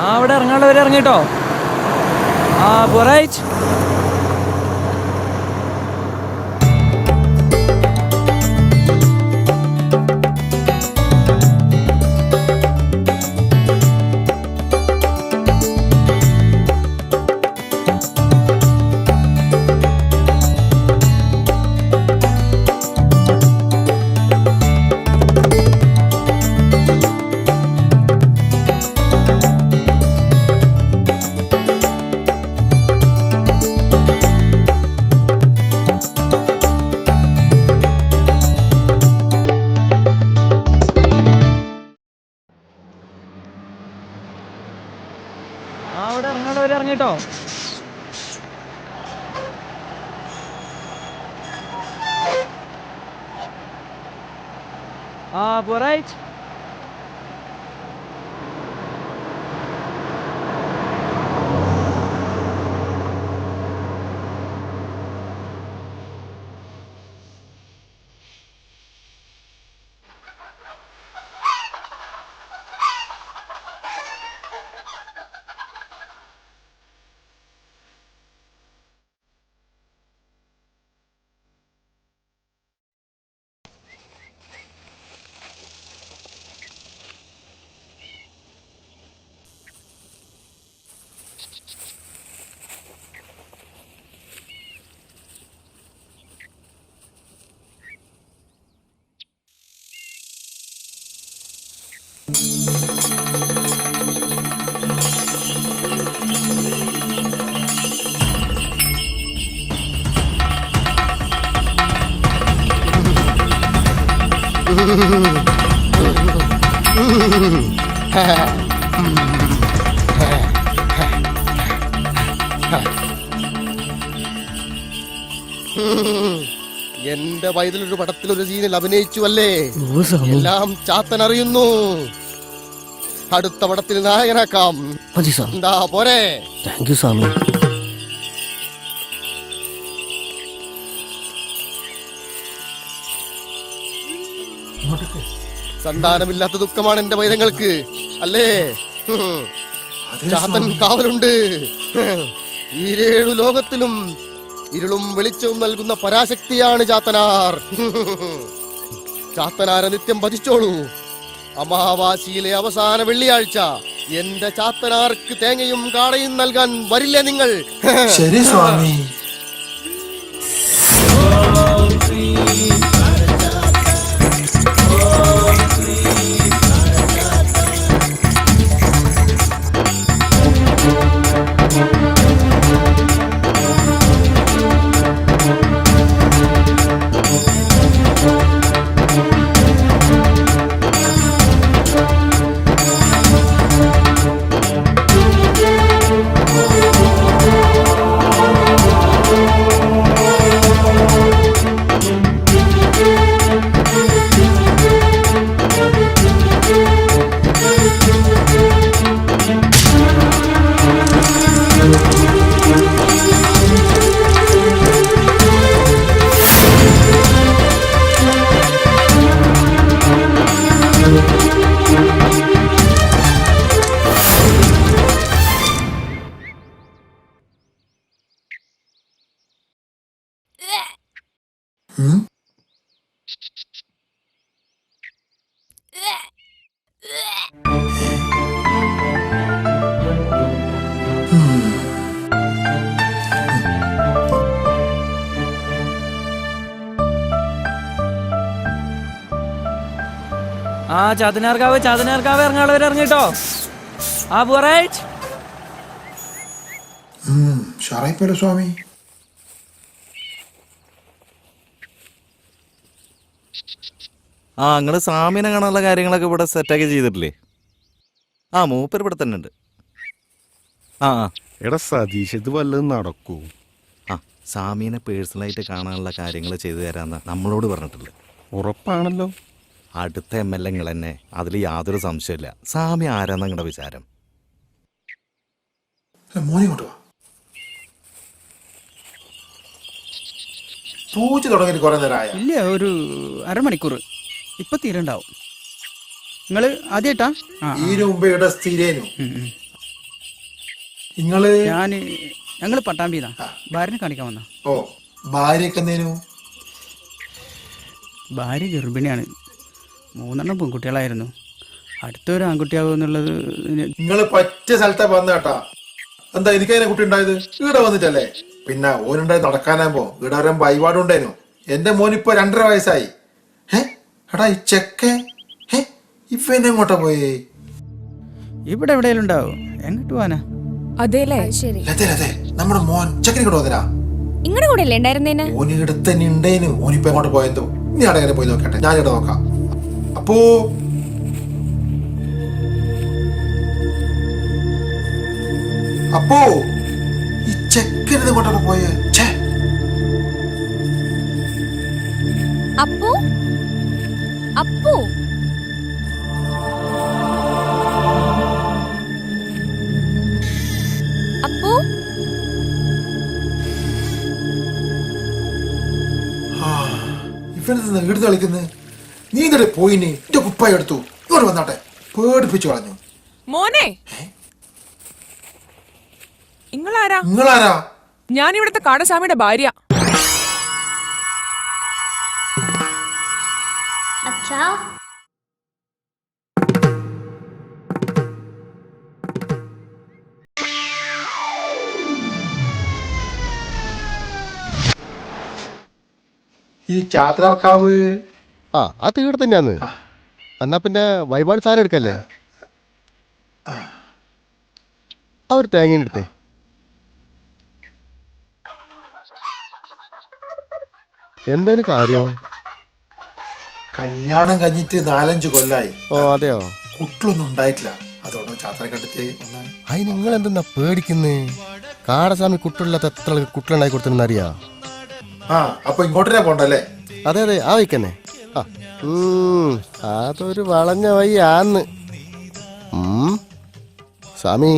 ആ അവിടെ ഇറങ്ങാനുള്ളവരെ ഇറങ്ങിട്ടോ. ആ റൈറ്റ്. അവിടെ ഇറങ്ങാനുള്ളവരെ ഇറങ്ങിട്ടോ. ആ റൈറ്റ്. എന്റെ വയതിലൊരു പടത്തിലൊരു സീനിൽ അഭിനയിച്ചു അല്ലേ? എല്ലാം ചാത്തൻ അറിയുന്നു. അടുത്ത പടത്തിൽ നായകനാക്കാം. എന്താ പോരെ? സന്താനമില്ലാത്ത ദുഃഖമാണ് എന്റെ വൈരങ്ങൾക്ക് അല്ലേ? ചാത്തൻ കാവലുണ്ട്. ഈ 7 ലോകത്തിലും ഇരുളും വെളിച്ചവും നൽകുന്ന പരാശക്തിയാണ് ചാത്തനാർ. ചാത്തനാരെ നിത്യം ഭജിച്ചോളൂ. അമാവാസിയിലെ അവസാന വെള്ളിയാഴ്ച എന്റെ ചാത്തനാർക്ക് തേങ്ങയും കാടയും നൽകാൻ വരില്ലേ നിങ്ങൾ? ശരി സ്വാമി. ആ ചാത്തനാർക്കാവ് ഇറങ്ങാനുള്ളവരെ ഇറങ്ങിട്ടോ. ആ റൈറ്റ്. സ്വാമി. ആ നിങ്ങള് സ്വാമിനെ കാണാനുള്ള കാര്യങ്ങളൊക്കെ ഇവിടെ സെറ്റാക്കി ചെയ്തിട്ടില്ലേ? ആ മൂപ്പർ ഇവിടെ തന്നെ ഉണ്ട്. ആ എടാ സതീഷ്, ഇത് വല്ലതും നടക്കൂ? ആ സ്വാമീനെ പേഴ്സണലായിട്ട് കാണാനുള്ള കാര്യങ്ങൾ ചെയ്തു തരാമെന്ന് നമ്മളോട് പറഞ്ഞിട്ടില്ല. ഉറപ്പാണല്ലോ? അടുത്ത MLA നിങ്ങൾ തന്നെ, അതിൽ യാതൊരു സംശയമില്ല. സ്വാമി ആരാന്ന് നിങ്ങളുടെ വിചാരം? പൂജ തുടങ്ങി കുറെ നേരമായ? ഇല്ല, ഒരു അരമണിക്കൂർ. ഇപ്പൊ തീരണ്ടാവും. നിങ്ങള് ആദ്യമായിട്ടാ? ഈ മുമ്പ് ഇവിടെ സ്ഥിരേനു. നിങ്ങള് ഞങ്ങൾ പട്ടാമ്പിന്നാ ഭാര്യനെ കാണിക്കാൻ വന്ന. ഓ ഭാര്യയൊക്കെ എന്തേനു? ഭാര്യ ഗർഭിണിയാണ്. 3 പെൺകുട്ടികളായിരുന്നു. അടുത്തൊരു ആൺകുട്ടിയാവും എന്നുള്ളത് നിങ്ങള് പറ്റിയ സ്ഥലത്താ വന്ന കേട്ടാ. എന്താ എനിക്കതിനെ കുട്ടി ഉണ്ടായത്? ഈടെ വന്നിട്ടല്ലേ. പിന്നെ ഓനുണ്ടായി നടക്കാനാകുമ്പോ ഈടെ വരാൻ വഴിപാടുണ്ടേനു. എന്റെ മോനിപ്പോ 2.5 വയസ്സായി. എടാ ഈ ചെക്കൻ ഇവനെ എങ്ങോട്ടാ പോയേ? ഇവിടെ എവിടെയെങ്കിലും ഉണ്ടാവും. എങ്ങോട്ട് പോവാനാ? അതേലേ ശരി. ലതേ നമ്മുടെ മോൻ ചെക്കനെ കൂടെ വന്നരാ. ഇങ്ങടെ കൂടെ അല്ലേ ഉണ്ടായിരുന്നേന്? ഓന് ഇവിടെ തന്നെ ഉണ്ടേനു. ഓനിപ്പോ എങ്ങോട്ട് പോയെന്തോ. നീ അവിടെ എങ്ങനെ പോയി നോക്കട്ടെ, ഞാൻ ഇവിടെ നോക്കാം. അപ്പോ ഈ ചെക്കൻ എങ്ങോട്ടാ പോയേ? അപ്പു അപ്പു അപ്പു ഇവനെന്താ എടുത്ത് കളിക്കുന്നത്? നീ ഇന്നലെ പോയിന് എന്റെ കുപ്പായി എടുത്തു ഇങ്ങോട്ട് വന്നാട്ടെ. പേടിപ്പിച്ചു കളഞ്ഞു. മോനെ, നിങ്ങളാരാ? ഞാൻ ഇവിടുത്തെ കാടസ്വാമിയുടെ ഭാര്യ. അച്ഛാ ഈ ചാത്രാർക്കാവ് അത് ഇവിടെ തന്നെയാന്ന്. എന്നാ പിന്നെ വഴിപാട് സാധനം എടുക്കല്ലേ? അവർ തേങ്ങ എടുത്തേ. എന്തേലും കാര്യം? കല്യാണം കഴിഞ്ഞിട്ട് 4-5 കൊല്ലായി. ഓ അതെയോ? കുട്ടികളൊന്നും ഉണ്ടായിട്ടില്ല. അതോടെ ചാത്ര കണ്ടിട്ട് അയി നിങ്ങൾ എന്തെന്നാ പേടിക്കുന്നേ? കാടസ്വാമി കുട്ടികളില്ലാത്ത എത്ര കുട്ടികളുണ്ടായി കൊടുത്തിരുന്നറിയാ? അപ്പൊ ഇങ്ങോട്ടേ പോണ്ടല്ലേ? അതെ അതെ, ആ വയ്ക്കന്നെ. അതൊരു വളഞ്ഞ വഴിയാന്ന്. സ്വാമി